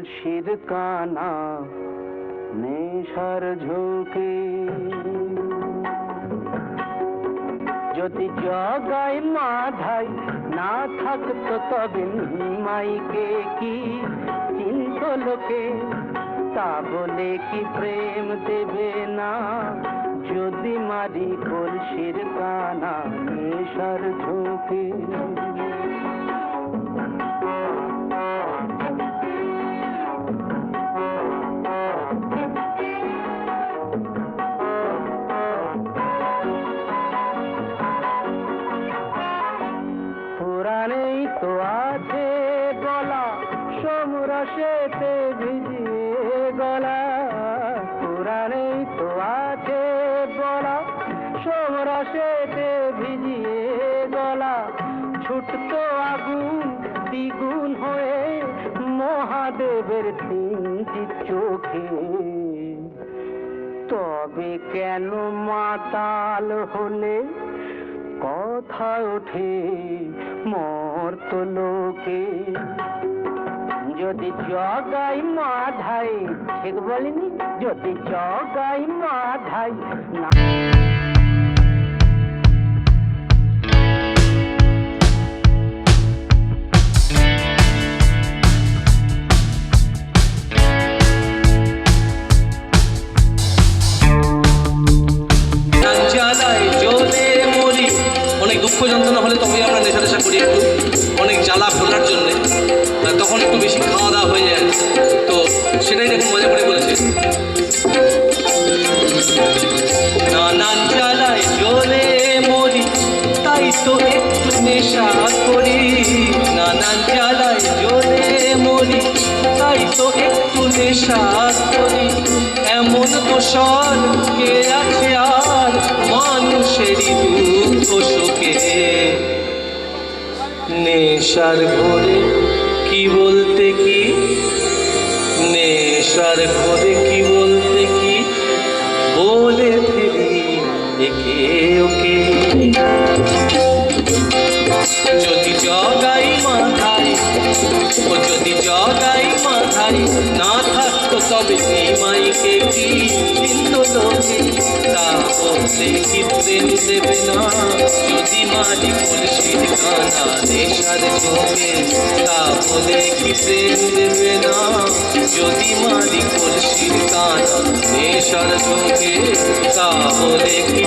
কলসির কানা নেশার ঝোঁকে যদি জগাই মাধাই না থাকতো তবে মাইকে কি চিন্ত লোকে তা বলে কি প্রেম দেবে না যদি মারি কলসির কানা নেশার ঝোঁকে পুরাণেই তো আছে গলা সমরসেতে ভিজিয়ে গলা পুরাণেই তো আছে গলা সমরসেতে ভিজিয়ে গলা ছুটতো আগুন দ্বিগুণ হয়ে মহাদেবের তিনটি চোখে তবে কেন মাতাল হলে কথা ওঠে মর্ত লোকে যদি জগাই মাধাই ঠিক বলিনি যদি জগাই মাধাই না দুঃখ যন্ত্রণা হলে তবেই আমরা নেশা টেশা করি একটু অনেক জ্বালা খোলার জন্যে তখন একটু বেশি খাওয়া দাওয়া হয়ে যায় তো সেটাই দেখুন মজা করে বলেছে নানান জ্বালায় জ্বলে মরি তাই তো একটু নেশা করি নানান জ্বালায় জ্বলে মরি তাই তো একটু নেশা করি এমন দোষর কে আছে আর মানুষেরই দুঃখ শোকে নেশার ঘরে কি বলতে কি নেশার ঘরে কি বলতে কি বলে ফেলি একে ওকে যদি জগাই মাথায় ও যদি জগাই মাথায় না থাকতো তবে মাইকে কি চিন্ত লোকে তা বলতে কি প্রেম দেবে না যদি মারি কলসির কানা নেশার ঝোঁকে তা বলে কি প্রেম দেবে না যদি মারি কলসির কানা নেশার ঝোঁকে তা বলে কি